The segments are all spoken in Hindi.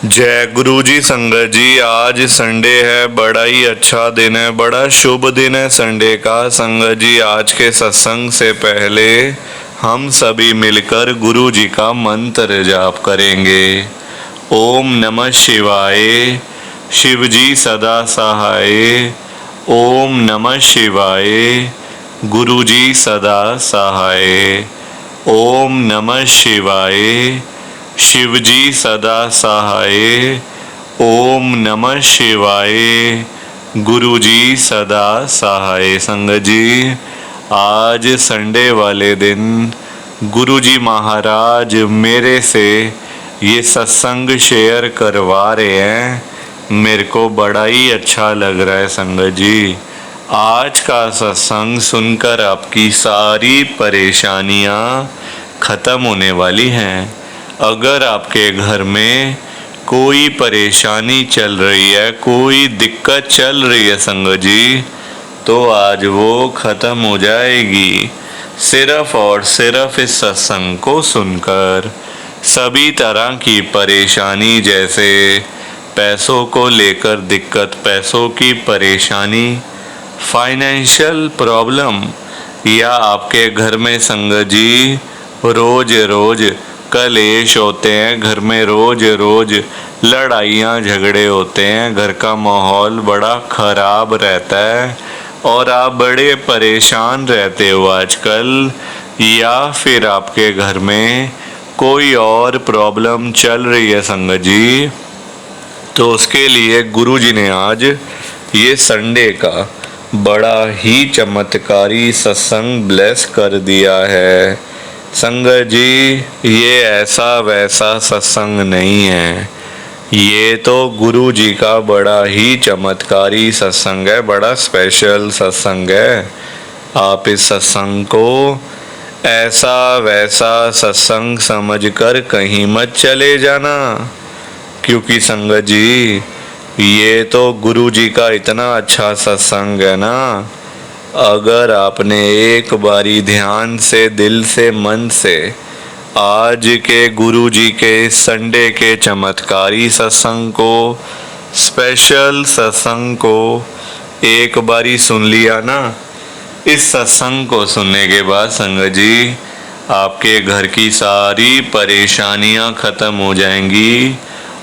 जय गुरु जी। संगत जी, आज संडे है, बड़ा ही अच्छा दिन है, बड़ा शुभ दिन है संडे का। संगत जी, आज के सत्संग से पहले हम सभी मिलकर गुरु जी का मंत्र जाप करेंगे। ओम नमः शिवाय, शिव जी सदा सहाय। ओम नमः शिवाय, गुरु जी सदा सहाय। ओम नमः शिवाय, शिव जी सदा सहाय। ओम नमः शिवाय, गुरु जी सदा सहाय। संगत जी, आज संडे वाले दिन गुरु जी महाराज मेरे से ये सत्संग शेयर करवा रहे हैं। मेरे को बड़ा ही अच्छा लग रहा है संगत जी। आज का सत्संग सुनकर आपकी सारी परेशानियां खत्म होने वाली हैं। अगर आपके घर में कोई परेशानी चल रही है, कोई दिक्कत चल रही है संगत जी, तो आज वो खत्म हो जाएगी सिर्फ और सिर्फ इस सत्संग को सुनकर। सभी तरह की परेशानी, जैसे पैसों को लेकर दिक्कत, पैसों की परेशानी, फाइनेंशियल प्रॉब्लम, या आपके घर में संगत जी रोज रोज कलेश होते हैं, घर में रोज रोज लड़ाइयाँ झगड़े होते हैं, घर का माहौल बड़ा खराब रहता है और आप बड़े परेशान रहते हो आजकल, या फिर आपके घर में कोई और प्रॉब्लम चल रही है संगत जी, तो उसके लिए गुरु जी ने आज ये संडे का बड़ा ही चमत्कारी सत्संग ब्लेस कर दिया है। संगत जी, ये ऐसा वैसा सत्संग नहीं है, ये तो गुरु जी का बड़ा ही चमत्कारी सत्संग है, बड़ा स्पेशल सत्संग है। आप इस सत्संग को ऐसा वैसा सत्संग समझकर कहीं मत चले जाना, क्योंकि संगत जी ये तो गुरु जी का इतना अच्छा सत्संग है ना। अगर आपने एक बारी ध्यान से, दिल से, मन से आज के गुरु जी के संडे के चमत्कारी सत्संग को, स्पेशल सत्संग को एक बारी सुन लिया ना, इस सत्संग को सुनने के बाद संगत जी आपके घर की सारी परेशानियां खत्म हो जाएंगी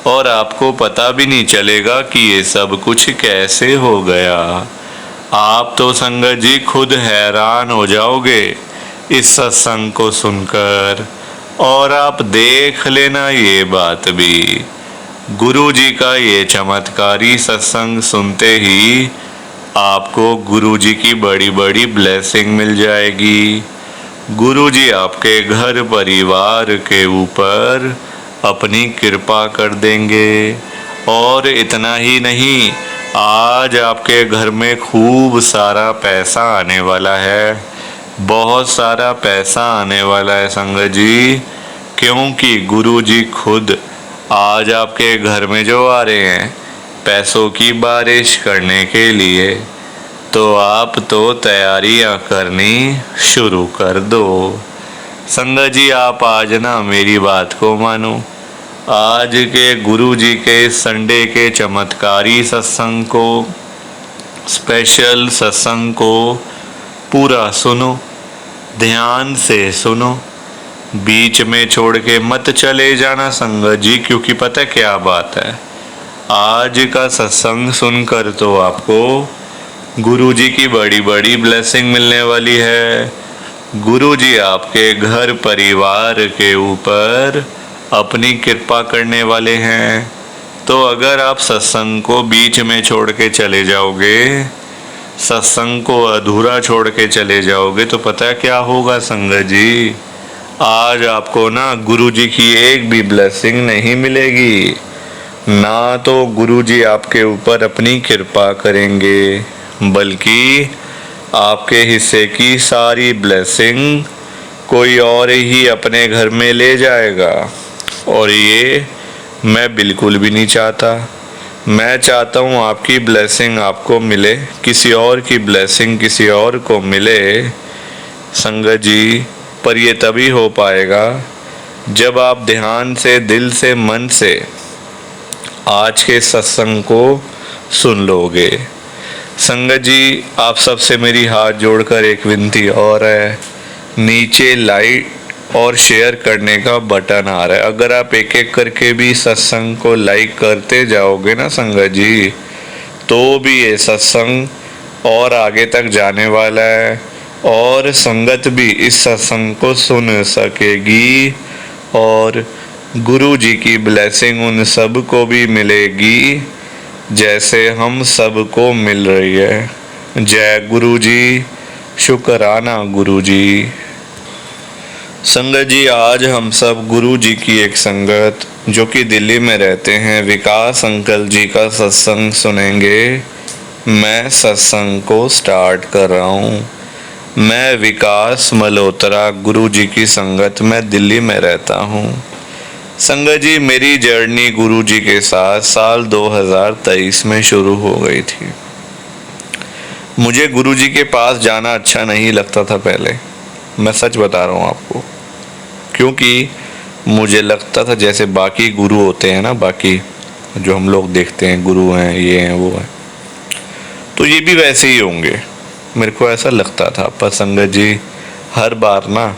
और आपको पता भी नहीं चलेगा कि ये सब कुछ कैसे हो गया। आप तो संगत जी खुद हैरान हो जाओगे इस सत्संग को सुनकर। और आप देख लेना ये बात भी, गुरु जी का ये चमत्कारी सत्संग सुनते ही आपको गुरु जी की बड़ी बड़ी ब्लेसिंग मिल जाएगी। गुरु जी आपके घर परिवार के ऊपर अपनी कृपा कर देंगे। और इतना ही नहीं, आज आपके घर में खूब सारा पैसा आने वाला है, बहुत सारा पैसा आने वाला है संगत जी, क्योंकि गुरु जी खुद आज आपके घर में जो आ रहे हैं पैसों की बारिश करने के लिए। तो आप तो तैयारियां करनी शुरू कर दो। संगत जी, आप आज ना मेरी बात को मानो, आज के गुरु जी के संडे के चमत्कारी सत्संग को, स्पेशल सत्संग को पूरा सुनो, ध्यान से सुनो, बीच में छोड़ के मत चले जाना संगत जी, क्योंकि पता क्या बात है, आज का सत्संग सुनकर तो आपको गुरु जी की बड़ी बड़ी ब्लेसिंग मिलने वाली है। गुरु जी आपके घर परिवार के ऊपर अपनी कृपा करने वाले हैं। तो अगर आप सत्संग को बीच में छोड़ के चले जाओगे, सत्संग को अधूरा छोड़ के चले जाओगे, तो पता है क्या होगा संगत जी, आज आपको ना गुरु जी की एक भी ब्लेसिंग नहीं मिलेगी, ना तो गुरु जी आपके ऊपर अपनी कृपा करेंगे, बल्कि आपके हिस्से की सारी ब्लेसिंग कोई और ही अपने घर में ले जाएगा। और ये मैं बिल्कुल भी नहीं चाहता। मैं चाहता हूँ आपकी ब्लेसिंग आपको मिले, किसी और की ब्लेसिंग किसी और को मिले संगत जी, पर ये तभी हो पाएगा जब आप ध्यान से, दिल से, मन से आज के सत्संग को सुन लोगे। संगत जी, आप सबसे मेरी हाथ जोड़कर एक विनती और है, नीचे लाइक और शेयर करने का बटन आ रहा है। अगर आप एक एक करके भी सत्संग को लाइक करते जाओगे ना संगत जी, तो भी ये सत्संग और आगे तक जाने वाला है और संगत भी इस सत्संग को सुन सकेगी और गुरु जी की ब्लेसिंग उन सब को भी मिलेगी जैसे हम सबको मिल रही है। जय गुरु जी, शुक्राना गुरु जी। संगत जी, आज हम सब गुरु जी की एक संगत जो कि दिल्ली में रहते हैं, विकास अंकल जी का सत्संग सुनेंगे। मैं सत्संग को स्टार्ट कर रहा हूँ। मैं विकास मल्होत्रा, गुरु जी की संगत में दिल्ली में रहता हूँ। संगत जी, मेरी जर्नी गुरु जी के साथ साल 2023 में शुरू हो गई थी। मुझे गुरु जी के पास जाना अच्छा नहीं लगता था पहले, मैं सच बता रहा हूँ आपको, क्योंकि मुझे लगता था जैसे बाकी गुरु होते हैं ना, बाकी जो हम लोग देखते हैं गुरु हैं, ये हैं वो हैं, तो ये भी वैसे ही होंगे, मेरे को ऐसा लगता था। पर संगत जी, हर बार ना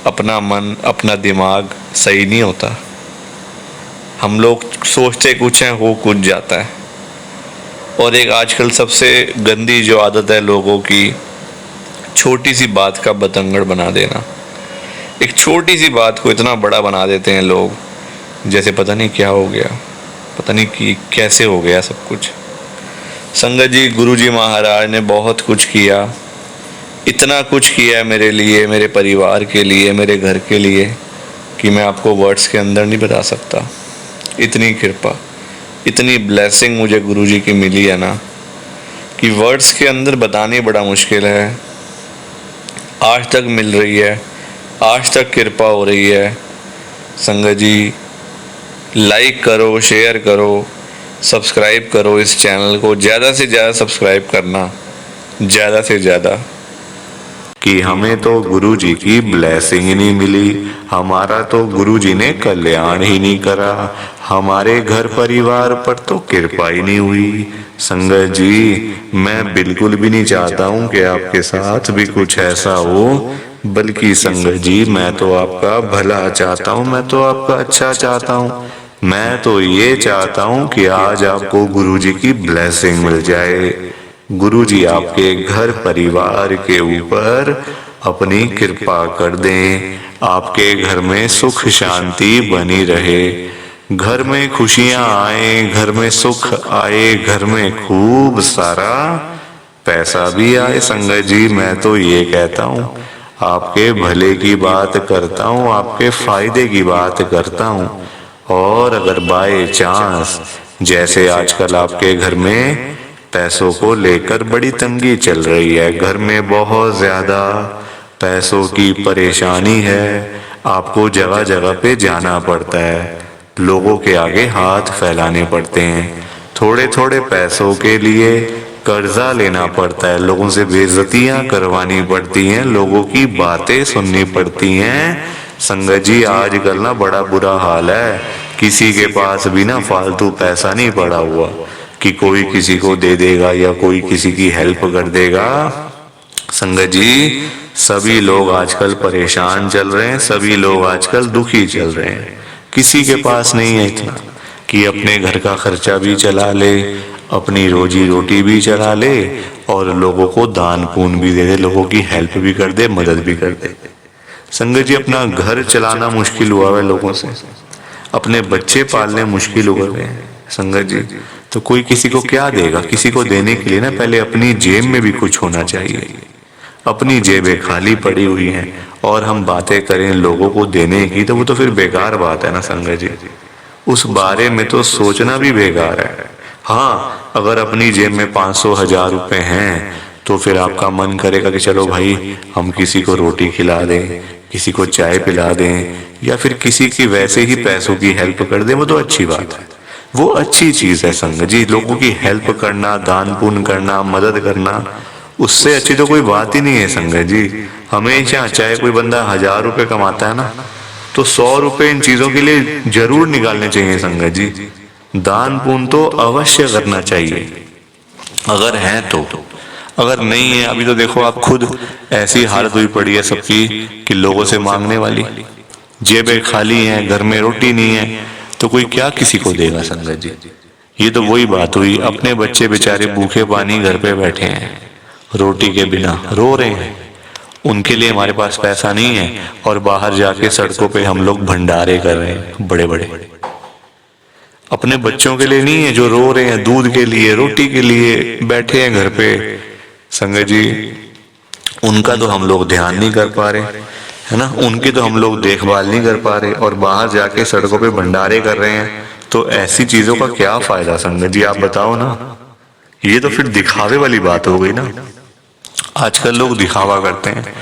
अपना मन, अपना दिमाग सही नहीं होता। हम लोग सोचते कुछ हैं, हो कुछ जाता है। और एक आजकल सबसे गंदी जो आदत है लोगों की, छोटी सी बात का बतंगड़ बना देना। एक छोटी सी बात को इतना बड़ा बना देते हैं लोग, जैसे पता नहीं क्या हो गया, पता नहीं कि कैसे हो गया सब कुछ। संगत जी, गुरु जी महाराज ने बहुत कुछ किया, इतना कुछ किया है मेरे लिए, मेरे परिवार के लिए, मेरे घर के लिए, कि मैं आपको वर्ड्स के अंदर नहीं बता सकता। इतनी कृपा, इतनी ब्लेसिंग मुझे गुरु जी की मिली है ना, कि वर्ड्स के अंदर बतानी बड़ा मुश्किल है। आज तक मिल रही है, आज तक कृपा हो रही है। संगत जी, लाइक करो, शेयर करो, सब्सक्राइब करो इस चैनल को, ज़्यादा से ज़्यादा सब्सक्राइब करना, ज़्यादा से ज़्यादा। कि हमें तो गुरु जी की ब्लेसिंग ही नहीं मिली, हमारा तो गुरु जी ने कल्याण ही नहीं करा, हमारे घर परिवार पर तो कृपा ही नहीं हुई। संगत जी, मैं बिल्कुल भी नहीं चाहता हूँ कि आपके साथ भी कुछ ऐसा हो, बल्कि संगत जी, मैं तो आपका भला चाहता हूँ, मैं तो आपका अच्छा चाहता हूँ। मैं तो ये चाहता हूँ कि आज आपको गुरु जी की ब्लेसिंग मिल जाए, गुरु जी आपके घर परिवार के ऊपर अपनी कृपा कर दें, आपके घर में सुख शांति बनी रहे, घर में खुशियां आए, घर में सुख आए, घर में खूब सारा पैसा भी आए। संगत जी, मैं तो ये कहता हूँ, आपके भले की बात करता हूँ, आपके फायदे की बात करता हूँ। और अगर बाय चांस जैसे आजकल आपके घर में पैसों को लेकर बड़ी तंगी चल रही है, घर में बहुत ज्यादा पैसों की परेशानी है, आपको जगह जगह पे जाना पड़ता है, लोगों के आगे हाथ फैलाने पड़ते हैं, थोड़े थोड़े पैसों के लिए कर्जा लेना पड़ता है, लोगों से बेइज्जतियां करवानी पड़ती हैं, लोगों की बातें सुननी पड़ती हैं। संगत जी, आजकल ना बड़ा बुरा हाल है, किसी के पास भी ना फालतू पैसा नहीं पड़ा हुआ कि कोई किसी को दे देगा या कोई किसी की हेल्प कर देगा। संगत जी, सभी लोग आजकल परेशान चल रहे हैं, सभी लोग आजकल दुखी चल रहे हैं। किसी के पास नहीं है इतना कि अपने घर का खर्चा भी चला ले, अपनी रोजी रोटी भी चला ले और लोगों को दान पुण्य भी दे दे, लोगों की हेल्प भी कर दे, मदद भी कर दे। संगत जी, अपना घर चलाना मुश्किल हुआ है लोगों से, अपने बच्चे पालने मुश्किल हो गए हैं। संगत जी, तो कोई किसी को क्या देगा? किसी को देने के लिए ना पहले अपनी जेब में भी कुछ होना चाहिए। अपनी जेबें खाली पड़ी हुई हैं और हम बातें करें लोगों को देने की, तो वो तो फिर बेकार बात है ना संगत जी, उस बारे में तो सोचना भी बेकार है। हाँ, अगर अपनी जेब में 500-1000 रुपए हैं तो फिर आपका मन करेगा कि चलो भाई हम किसी को रोटी खिला दें, किसी को चाय पिला दें या फिर किसी की वैसे ही पैसों की हेल्प कर दें, वो तो अच्छी बात है, वो अच्छी चीज है संगत जी। लोगों की हेल्प करना, दान पुण्य करना, मदद करना, उससे अच्छी तो कोई बात ही नहीं है संगत जी। हमेशा चाहे कोई बंदा 1000 रुपए कमाता है ना, तो 100 रुपए इन चीजों के लिए जरूर निकालने चाहिए संगत जी। दान पुण्य तो अवश्य करना चाहिए अगर है तो। अगर नहीं है, अभी तो देखो आप खुद, ऐसी हालत हुई पड़ी है सबकी कि लोगों से मांगने वाली, जेबें खाली हैं, घर में रोटी नहीं है, तो कोई क्या किसी को देगा संगत जी। ये तो वही बात हुई, अपने बच्चे बेचारे भूखे पानी घर पे बैठे हैं, रोटी के बिना रो रहे हैं, उनके लिए हमारे पास पैसा नहीं है, और बाहर जाके सड़कों पे हम लोग भंडारे कर रहे हैं बड़े बड़े। अपने बच्चों के लिए नहीं है जो रो रहे हैं, दूध के लिए, रोटी के लिए बैठे हैं घर पे संगत जी, उनका तो हम लोग ध्यान नहीं कर पा रहे, है ना, उनकी तो हम लोग देखभाल नहीं कर पा रहे, और बाहर जाके सड़कों पे भंडारे कर रहे हैं। तो ऐसी चीजों का क्या फायदा संगत जी, आप बताओ ना। ये तो फिर दिखावे वाली बात हो गई ना। आजकल लोग दिखावा करते हैं,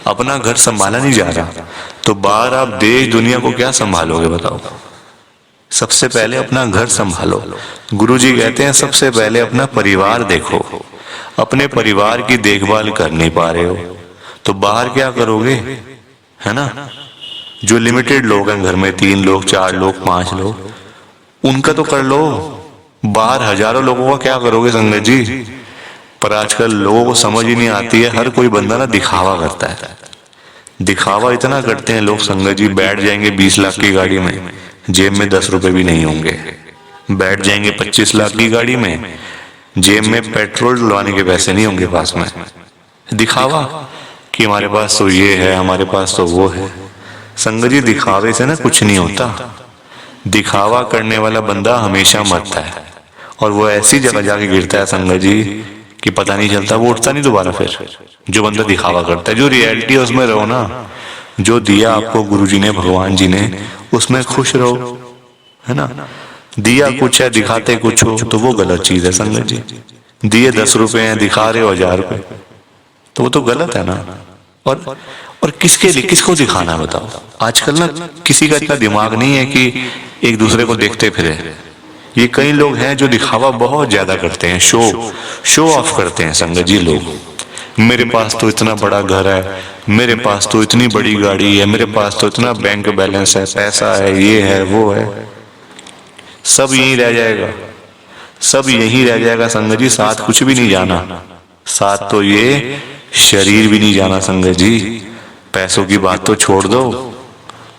अपना घर संभाला नहीं जा रहा, तो बाहर आप देश दुनिया को क्या संभालोगे बताओ। सबसे पहले अपना घर संभालो। गुरुजी कहते हैं सबसे पहले अपना परिवार देखो। अपने परिवार की देखभाल कर नहीं पा रहे हो तो बाहर क्या करोगे, है ना। जो लिमिटेड लोग हैं घर में, 3 लोग 4 लोग 5 लोग, उनका तो कर लो, बाहर हजारों लोगों का क्या करोगे संगत जी। पर आजकल लोगों को समझ ही नहीं आती है, हर कोई बंदा ना दिखावा करता है। दिखावा इतना करते हैं लोग संगत जी, बैठ जाएंगे 20 लाख की गाड़ी में, जेब में 10 रुपए भी नहीं होंगे। बैठ जाएंगे 25 लाख की गाड़ी में, जेब में पेट्रोल डलवाने के पैसे नहीं होंगे पास में। दिखावा कि हमारे पास तो ये है, हमारे पास तो वो है। संगत जी दिखावे से ना कुछ नहीं होता। दिखावा करने वाला बंदा हमेशा मरता है, और वो ऐसी जगह जाके गिरता है संगत जी कि पता नहीं चलता, वो उठता नहीं दोबारा फिर। जो बंदा दिखावा करता है, जो रियलिटी है उसमें रहो ना। जो दिया आपको गुरुजी ने, भगवान जी ने, उसमें खुश रहो, है ना। दिया कुछ है, दिखाते कुछ हो, तो वो गलत चीज है संगत जी। दिए 10 रुपए हैं, दिखा रहे हो 1000 रुपए, तो वो तो गलत है ना। और किसके लिए, किसको दिखाना बताओ। आजकल ना किसी का इतना दिमाग नहीं है कि एक दूसरे को देखते फिरे। ये कई लोग हैं जो दिखावा बहुत ज्यादा करते हैं, शो ऑफ करते हैं संगत जी लोग। मेरे पास तो इतना बड़ा घर है, मेरे पास तो इतनी बड़ी गाड़ी है, मेरे पास तो इतना बैंक बैलेंस है, पैसा है, ये है वो है। सब यहीं रह जाएगा, सब यहीं रह जाएगा संगत जी, साथ कुछ भी नहीं जाना। साथ तो ये शरीर भी नहीं जाना संगत जी। पैसों की बात तो छोड़ दो,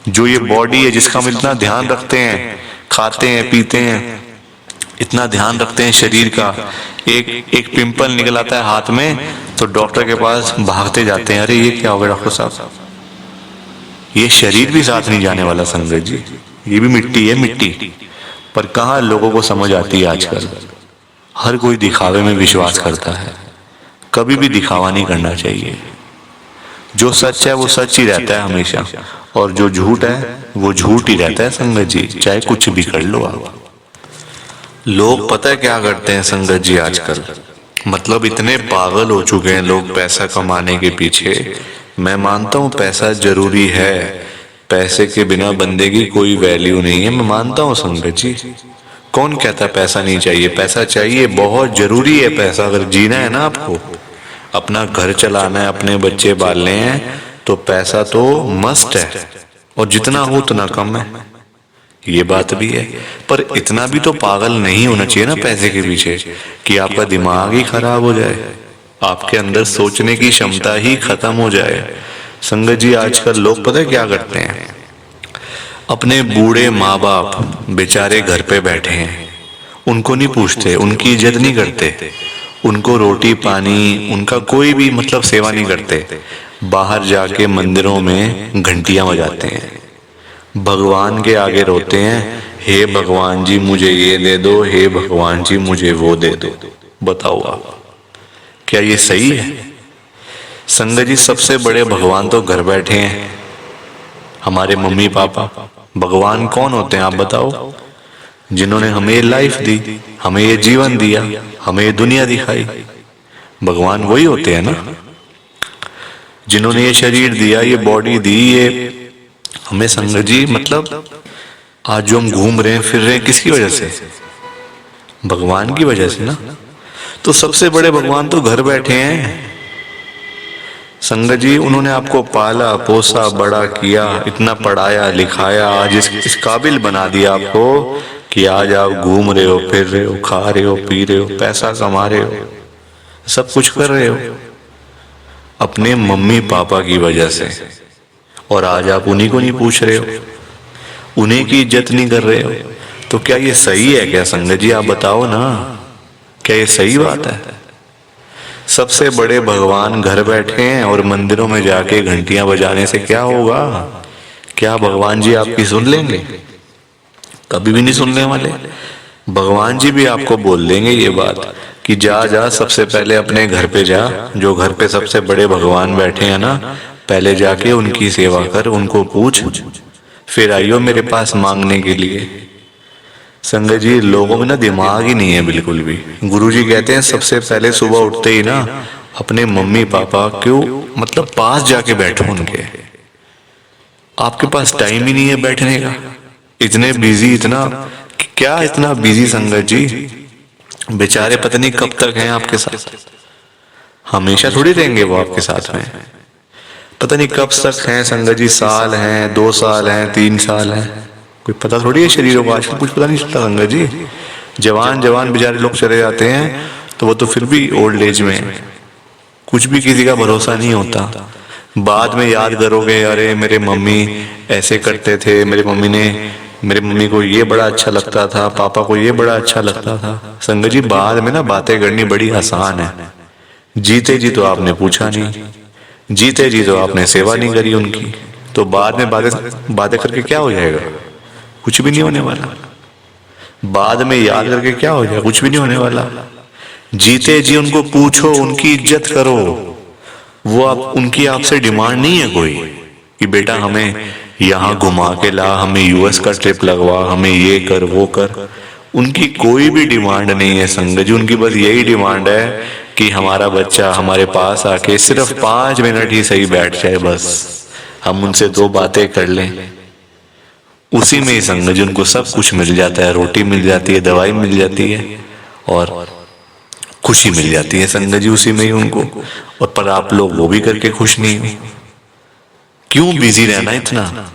जो ये बॉडी है जिसका हम इतना ध्यान रखते हैं, खाते हैं पीते हैं, इतना ध्यान रखते हैं शरीर का, एक पिंपल निकल आता है हाथ में तो डॉक्टर के पास भागते जाते हैं, अरे ये क्या हो गया डॉक्टर साहब। ये शरीर भी साथ नहीं जाने वाला संगत जी, ये भी मिट्टी है, मिट्टी। पर कहाँ लोगों को समझ आती है आजकल। हर कोई दिखावे में विश्वास करता है, कभी भी दिखावा नहीं करना चाहिए। जो सच है वो सच ही रहता है हमेशा, और जो झूठ है वो झूठ ही रहता है संगत जी, चाहे कुछ भी कर लो आप। लोग पता है क्या करते हैं संगत जी आजकल, मतलब इतने पागल हो चुके हैं लोग पैसा कमाने के पीछे। मैं मानता हूँ पैसा जरूरी है, पैसे के बिना बंदे की कोई वैल्यू नहीं है, मैं मानता हूँ संगत जी। कौन कहता पैसा नहीं चाहिए, पैसा चाहिए, बहुत जरूरी है पैसा। अगर जीना है ना आपको, अपना घर चलाना है, अपने बच्चे पालने हैं, तो पैसा तो मस्ट है, और जितना हो उतना कम है, ये बात भी है। पर इतना भी तो पागल नहीं होना चाहिए ना पैसे के पीछे कि आपका दिमाग ही खराब हो जाए, आपके अंदर सोचने की क्षमता ही खत्म हो जाए। संगत जी आजकल लोग पता है क्या करते हैं, अपने बूढ़े माँ बाप बेचारे घर पे बैठे हैं, उनको नहीं पूछते, उनकी इज्जत नहीं करते, उनको रोटी पानी, उनका कोई भी मतलब सेवा नहीं करते। बाहर जाके मंदिरों में घंटियां बजाते हैं, भगवान के आगे रोते हैं, हे भगवान जी मुझे ये दे दो, हे भगवान जी मुझे वो दे दो। बताओ आप, क्या ये सही है? संगत जी सबसे बड़े भगवान तो घर बैठे हैं, हमारे मम्मी पापा। भगवान कौन होते हैं आप बताओ? जिन्होंने हमें लाइफ दी, हमें ये जीवन दिया, हमें ये दुनिया दिखाई, भगवान वही होते हैं ना। जिन्होंने ये शरीर दिया, ये बॉडी दी, ये हमें संगत जी मतलब आज जो हम घूम रहे हैं फिर रहे हैं किसकी वजह से? भगवान की वजह से ना। तो सबसे बड़े भगवान तो घर बैठे हैं संगत जी। उन्होंने आपको पाला पोसा बड़ा किया, इतना पढ़ाया लिखाया, आज इस काबिल बना दिया आपको कि आज आप घूम रहे हो, फिर रहे हो, खा रहे हो, पी रहे हो, पैसा कमा रहे हो, सब कुछ कर रहे हो अपने मम्मी पापा की वजह से, और आज आप उन्हीं को नहीं पूछ रहे हो, उन्हीं की इज्जत नहीं कर रहे हो। तो क्या ये सही है क्या संगत जी? आप बताओ ना, क्या ये सही बात है? सबसे बड़े भगवान घर बैठे हैं और मंदिरों में जाके घंटियां बजाने से क्या होगा? क्या भगवान जी आपकी सुन लेंगे? कभी भी नहीं सुनने वाले। भगवान जी भी आपको बोल देंगे ये बात कि जा जा, सबसे पहले अपने घर पे जा, जो घर पे सबसे बड़े भगवान बैठे हैं ना, पहले जाके उनकी सेवा कर, उनको पूछ, फिर आइयो मेरे पास मांगने के लिए। संगत जी, लोगों में ना दिमाग ही नहीं है बिल्कुल भी। गुरुजी कहते हैं सबसे पहले सुबह उठते ही ना अपने मम्मी पापा क्यों मतलब पास जाके बैठो उनके। आपके पास टाइम ही नहीं है बैठने का, इतने बिजी, इतना क्या इतना बिजी संगत जी, बेचारे पता नहीं कब तक हैं आपके साथ, हमेशा थोड़ी रहेंगे वो आपके साथ में, पता नहीं कब तक हैं संगत जी, साल हैं, 2 साल हैं, 3 साल हैं, कोई पता थोड़ी है शरीरों को आजकल, कुछ पता नहीं चलता संगत जी। जवान जवान बेचारे लोग चले जाते हैं तो वो तो फिर भी ओल्ड एज में, कुछ भी किसी का भरोसा नहीं होता। बाद में याद करोगे, अरे मेरे मम्मी ऐसे करते थे, मेरे मम्मी को ये बड़ा अच्छा लगता था, पापा को ये बड़ा अच्छा लगता था। संगत जी, बाद में ना बातें करनी बड़ी आसान है, जीते जी तो आपने पूछा नहीं, जीते जी तो आपने सेवा नहीं करी उनकी, तो बाद में बातें करके क्या हो जाएगा? कुछ भी नहीं होने वाला। बाद में याद करके क्या हो जाएगा? कुछ भी नहीं होने वाला। जीते जी उनको पूछो, उनकी इज्जत करो। वो उनकी आपसे डिमांड नहीं है कोई कि बेटा हमें यहाँ घुमा के ला, हमें यूएस का ट्रिप लगवा, हमें ये कर वो कर। उनकी कोई भी डिमांड नहीं है संगत जी, उनकी बस यही डिमांड है कि हमारा बच्चा हमारे पास आके सिर्फ 5 मिनट ही सही बैठ जाए, बस हम उनसे 2 बातें कर लें। उसी में ही संगत जी उनको सब कुछ मिल जाता है, रोटी मिल जाती है, दवाई मिल जाती है और खुशी मिल जाती है संगत जी, उसी में ही उनको। और पर आप लोग वो भी करके खुश नहीं हो। क्यों बिजी रहना इतना?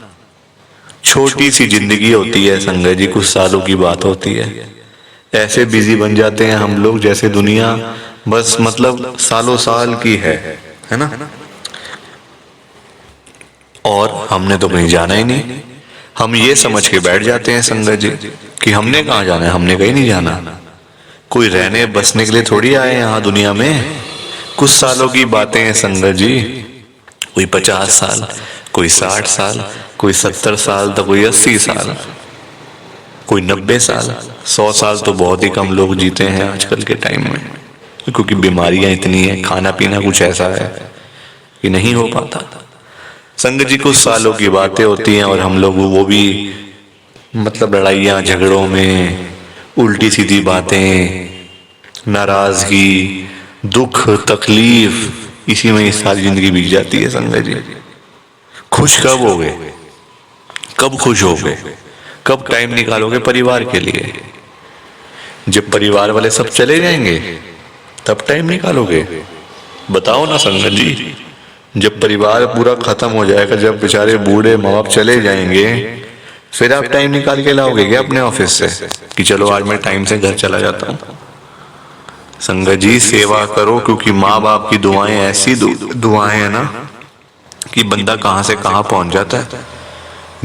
छोटी सी जिंदगी होती है संगत जी, कुछ सालों की बात होती है। ऐसे बिजी बन जाते हैं हम लोग जैसे दुनिया बस मतलब सालों साल की है ना। और हमने तो कहीं जाना ही नहीं, हम ये समझ के बैठ जाते हैं संगत जी कि हमने कहाँ जाना है, हमने कहीं नहीं जाना। कोई रहने बसने के लिए थोड़ी आए यहाँ दुनिया में। कुछ सालों की बातें हैं संगत जी, कोई 50 साल, कोई 60 साल, कोई 70 साल, तो कोई 80 साल, कोई 90 साल, 100 साल तो बहुत ही कम लोग जीते हैं आजकल के टाइम में, क्योंकि बीमारियां इतनी हैं, खाना पीना कुछ ऐसा है कि नहीं हो पाता। संगत जी, कुछ सालों की बातें होती हैं और हम लोग वो भी मतलब लड़ाइयाँ झगड़ों में, उल्टी सीधी बातें, नाराजगी, दुख तकलीफ, इसी में सारी जिंदगी बीत जाती है संगत जी। खुश कब होगे? कब खुश होगे? कब टाइम निकालोगे परिवार के लिए? जब परिवार वाले सब चले जाएंगे तब टाइम निकालोगे? बताओ ना संगत जी। जब परिवार पूरा खत्म हो जाएगा, जब बेचारे बूढ़े माँ बाप चले जाएंगे, फिर आप टाइम निकाल के लाओगे क्या अपने ऑफिस से कि चलो आज मैं टाइम से घर चला जाता हूँ? संगत जी, सेवा करो, क्योंकि माँ बाप की दुआएं ऐसी दुआएं है ना कि बंदा कहाँ से कहाँ पहुंच जाता है।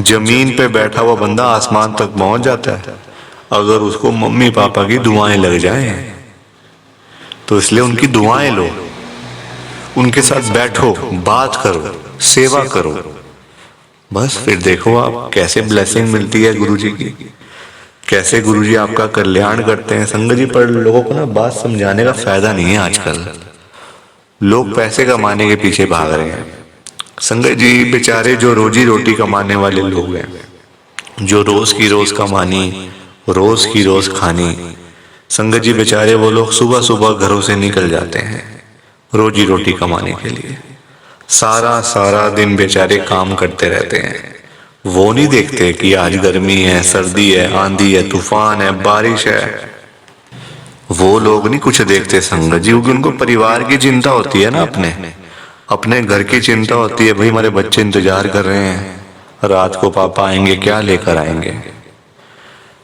जमीन पे बैठा हुआ बंदा आसमान तक पहुंच जाता है अगर उसको मम्मी पापा की दुआएं लग जाएं। तो इसलिए उनकी दुआएं लो, उनके साथ बैठो, बात करो, सेवा करो, बस फिर देखो आप कैसे ब्लेसिंग मिलती है गुरुजी की, कैसे गुरुजी आपका कल्याण करते हैं संगत जी। पर लोगों को ना बात समझाने का फायदा नहीं है आजकल, लोग पैसे कमाने के पीछे भाग रहे हैं संगत जी। बेचारे जो रोजी रोटी कमाने वाले लोग हैं, जो रोज की रोज कमानी, रोज की रोज खानी, संगत जी बेचारे वो लोग सुबह सुबह घरों से निकल जाते हैं रोजी रोटी कमाने के लिए, सारा सारा दिन बेचारे काम करते रहते हैं। वो नहीं देखते कि आज गर्मी है, सर्दी है, आंधी है, तूफान है, बारिश है। वो लोग नहीं कुछ देखते संगत जी, क्योंकि उनको परिवार की चिंता होती है ना, अपने घर की चिंता होती है। भाई हमारे बच्चे इंतजार कर रहे हैं, रात को पापा आएंगे, क्या लेकर आएंगे।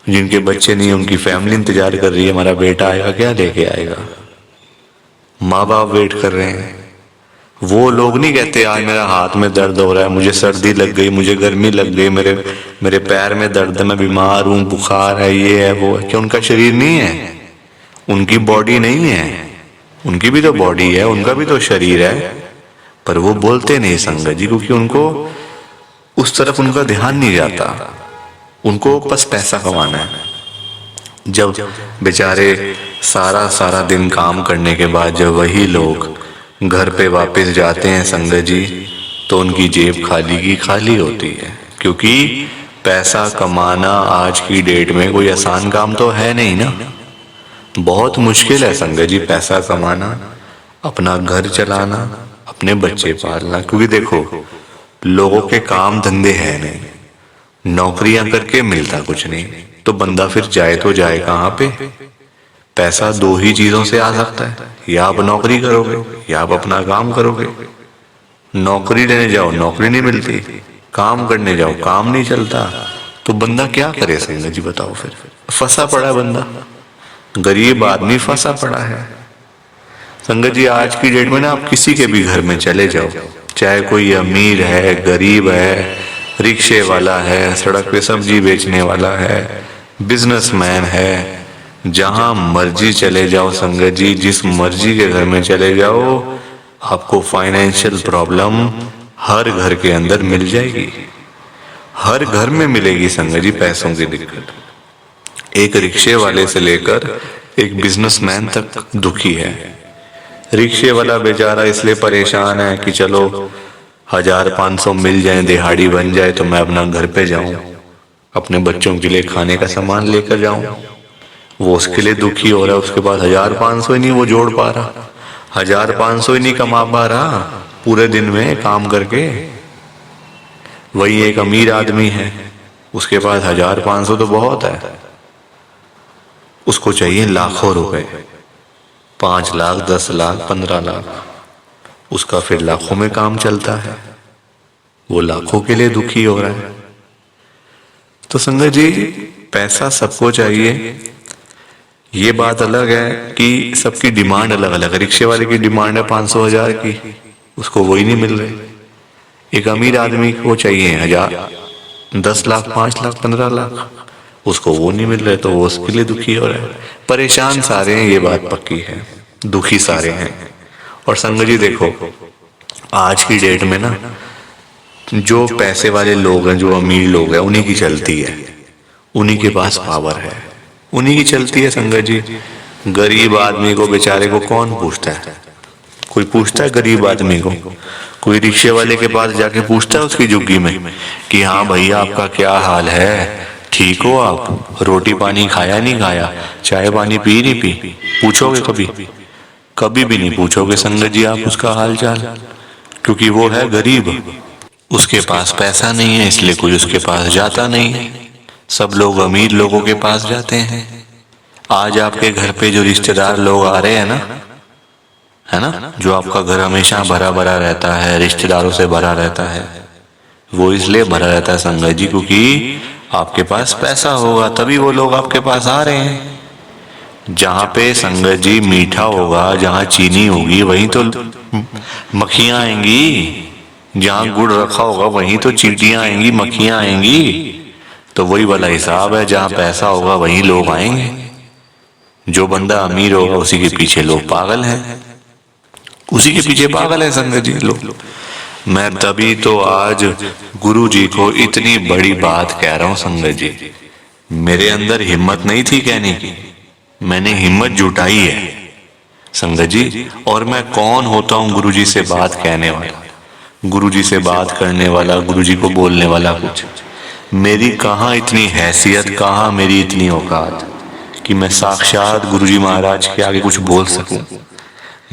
जिनके बच्चे नहीं, उनकी फैमिली इंतजार कर रही है, हमारा बेटा आएगा, क्या लेके आएगा। माँ बाप वेट कर रहे हैं। वो लोग नहीं कहते आज मेरा हाथ में दर्द हो रहा है, मुझे सर्दी लग गई, मुझे गर्मी लग गई, मेरे पैर में दर्द है, मैं बीमार हूँ, बुखार है, ये है वो है। क्या उनका शरीर नहीं है? उनकी बॉडी नहीं है? उनकी भी तो बॉडी है, उनका भी तो शरीर है, पर वो बोलते नहीं संगत जी, क्योंकि उनको उस तरफ उनका ध्यान नहीं जाता। उनको बस पैसा कमाना है। जब बेचारे सारा दिन काम करने के बाद जब वही लोग घर पे वापस जाते हैं संगत जी, तो उनकी जेब खाली की खाली होती है। क्योंकि पैसा कमाना आज की डेट में कोई आसान काम तो है नहीं ना, बहुत मुश्किल है संगत जी पैसा कमाना, अपना घर चलाना, अपने बच्चे पालना। क्योंकि देखो लोगों के काम धंधे है नहीं, नौकरियां करके मिलता कुछ नहीं, तो बंदा फिर जाए तो जाए कहाँ पे। पैसा दो ही चीजों से आ सकता है, या आप नौकरी करोगे या आप अपना काम करोगे। नौकरी लेने जाओ नौकरी नहीं मिलती, काम करने जाओ काम नहीं चलता, तो बंदा क्या करे संगत जी बताओ। फिर फंसा पड़ा है बंदा, गरीब आदमी फंसा पड़ा है संगत जी। आज की डेट में ना आप किसी के भी घर में चले जाओ, चाहे कोई अमीर है, गरीब है, रिक्शे वाला है, सड़क पे सब्जी बेचने वाला है, बिजनेसमैन है, जहां मर्जी चले जाओ संगत जी, जिस मर्जी के घर में चले जाओ, आपको फाइनेंशियल प्रॉब्लम हर घर के अंदर मिल जाएगी। हर घर में मिलेगी संगत जी पैसों की दिक्कत। एक रिक्शे वाले से लेकर एक बिजनेसमैन तक दुखी है। रिक्शे वाला बेचारा इसलिए परेशान है कि चलो 1500 मिल जाए, दिहाड़ी बन जाए, तो मैं अपना घर पे जाऊं, अपने बच्चों के लिए खाने का सामान लेकर जाऊं। वो उसके लिए दुखी हो रहा है, उसके पास 1500 ही नहीं वो जोड़ पा रहा, 1500 ही नहीं कमा पा रहा पूरे दिन में काम करके। वही एक अमीर आदमी है, उसके पास 1500 तो बहुत है, उसको चाहिए लाखों रुपए, 5 लाख, 10 लाख, 15 लाख, उसका फिर लाखों में काम चलता है, वो लाखों के लिए दुखी हो रहा है। तो संगत जी पैसा सबको चाहिए, ये बात अलग है कि सबकी डिमांड अलग अलग है। रिक्शे वाले की डिमांड है 500 हजार की, उसको वही नहीं मिल रही। एक अमीर आदमी को चाहिए 10 लाख, 5 लाख, 15 लाख, उसको वो नहीं मिल रहे, तो वो उसके लिए दुखी हो रहा है। परेशान सारे हैं, ये बात पक्की है, दुखी सारे हैं। और संगत जी देखो आज की डेट में ना जो पैसे वाले लोग हैं, जो अमीर लोग हैं, उन्हीं की चलती है, उन्हीं के पास पावर है, उन्हीं की चलती है संगत जी। गरीब आदमी को बेचारे को कौन पूछता है? कोई पूछता है गरीब आदमी को? कोई रिक्शे वाले के पास जाके पूछता है उसकी झुग्गी में कि हाँ भैया आपका क्या हाल है, ठीक हो आप, रोटी पानी खाया नहीं खाया, चाय पानी पी नहीं पी? पूछोगे कभी? कभी भी नहीं पूछोगे संगत जी आप उसका हाल चाल, क्योंकि वो है गरीब, उसके पास पैसा नहीं है, इसलिए कोई उसके पास जाता नहीं है। सब लोग अमीर लोगों के पास जाते हैं। आज आपके घर पे जो रिश्तेदार लोग आ रहे हैं ना, है ना, जो आपका घर हमेशा भरा भरा रहता है, रिश्तेदारों से भरा रहता है, वो इसलिए भरा रहता है संगत जी क्योंकि आपके पास पैसा होगा, तभी वो लोग आपके पास आ रहे हैं। जहाँ पे संगत जी मीठा होगा, जहाँ चीनी होगी, वहीं तो मक्खियां आएंगी। जहाँ गुड़ रखा होगा वहीं तो चींटियां आएंगी, मक्खियां आएंगी। तो वही वाला हिसाब है, जहाँ पैसा होगा वहीं लोग आएंगे। जो बंदा अमीर होगा उसी के पीछे लोग पागल हैं, उसी के पीछे पागल है संगत जी लोग। मैं तभी तो आज गुरु जी को इतनी बड़ी बात कह रहा हूँ संगत जी। मेरे अंदर हिम्मत नहीं थी कहने की, मैंने हिम्मत जुटाई है संगत जी। और मैं कौन होता हूँ गुरु जी से बात कहने वाला, गुरु जी से बात करने वाला, गुरु जी को बोलने वाला? कुछ मेरी कहाँ इतनी हैसियत, कहाँ मेरी इतनी औकात कि मैं साक्षात गुरु जी महाराज के आगे कुछ बोल सकूं।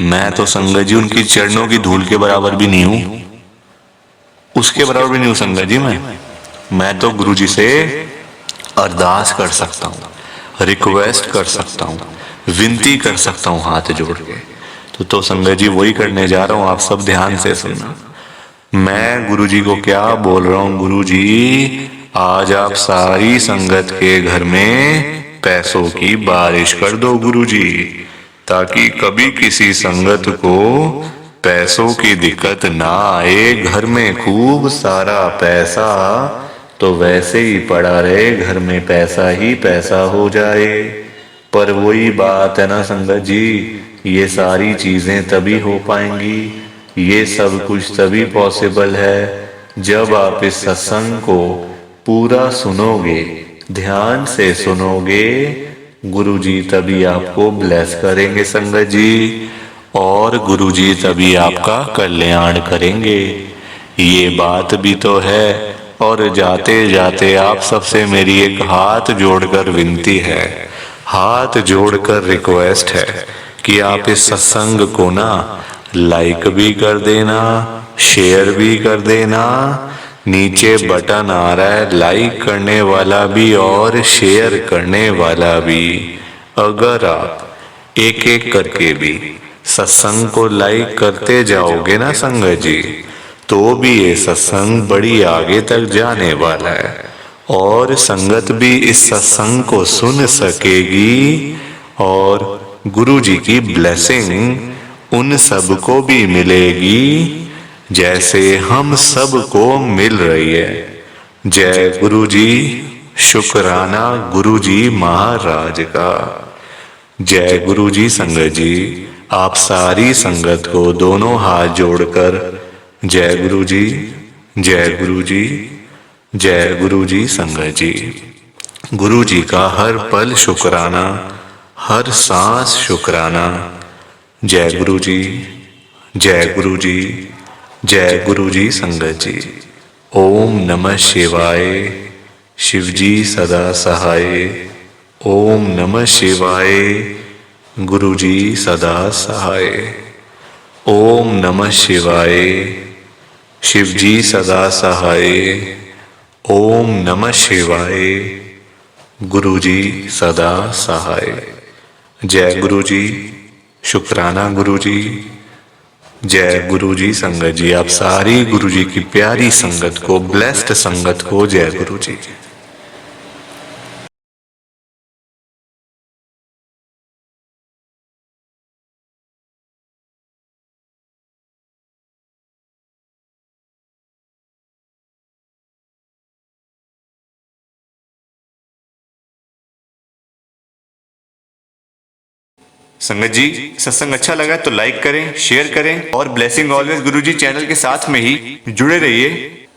मैं तो संगत जी उनकी चरणों की धूल के बराबर भी नहीं हूं, उसके बराबर भी नहीं हूं संगत जी। मैं तो गुरु जी से अरदास कर सकता हूँ, रिक्वेस्ट कर सकता हूँ, विनती कर सकता हूँ हाथ जोड़ के। तो संगत जी वही करने जा रहा हूँ, आप सब ध्यान से सुनना। मैं गुरु जी को क्या बोल रहा हूँ, गुरु जी आज आप सारी संगत के घर में पैसों की बारिश कर दो गुरुजी, ताकि कभी किसी संगत को पैसों की दिक्कत ना आए। घर में खूब सारा पैसा तो वैसे ही पड़ा रहे, घर में पैसा ही पैसा हो जाए। पर वही बात है ना संगत जी, ये सारी चीजें तभी हो पाएंगी, ये सब कुछ तभी पॉसिबल है जब आप इस सत्संग को पूरा सुनोगे, ध्यान से सुनोगे। गुरुजी तभी आपको ब्लेस करेंगे संगत जी, और गुरुजी तभी आपका कल्याण करेंगे। ये बात भी तो है। और जाते जाते आप सबसे मेरी एक हाथ जोड़कर विनती है, हाथ जोड़कर रिक्वेस्ट है कि आप इस सत्संग को ना लाइक भी कर देना, शेयर भी कर देना। नीचे बटन आ रहा है लाइक करने वाला भी और शेयर करने वाला भी। अगर आप एक एक करके भी सत्संग को लाइक करते जाओगे ना संगत जी, तो भी ये सत्संग बड़ी आगे तक जाने वाला है और संगत भी इस सत्संग को सुन सकेगी और गुरु जी की ब्लेसिंग उन सबको भी मिलेगी जैसे हम सबको मिल रही है। जय गुरु जी, शुक्राना गुरु जी महाराज का। जय गुरु जी संगत जी, आप सारी संगत को दोनों हाथ जोड़कर जय गुरु जी, जय गुरु जी, जय गुरु जी संगत जी। गुरु जी का हर पल शुक्राना, हर सांस शुक्राना। जय गुरु जी, जय गुरु जी, जय गुरु जी संगत जी। ओम नमः शिवाय, शिव जी सदा सहाय। ओम नमः शिवाय, गुरु जी सदा सहाय। ओम नमः शिवाय, शिव जी सदा सहाय। ओम नमः शिवाय, गुरु जी सदा सहाय। जय गुरु जी, शुक्राना गुरु जी। जय गुरु जी संगत जी, आप सारी गुरु जी की प्यारी संगत को, ब्लेस्ड संगत को जय गुरु जी। संगत जी, सत्संग अच्छा लगा तो लाइक करें, शेयर करें और ब्लेसिंग ऑलवेज गुरुजी चैनल के साथ में ही जुड़े रहिए,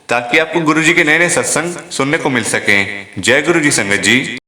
ताकि आपको गुरुजी के नए नए सत्संग सुनने को मिल सकें। जय गुरु जी संगत जी।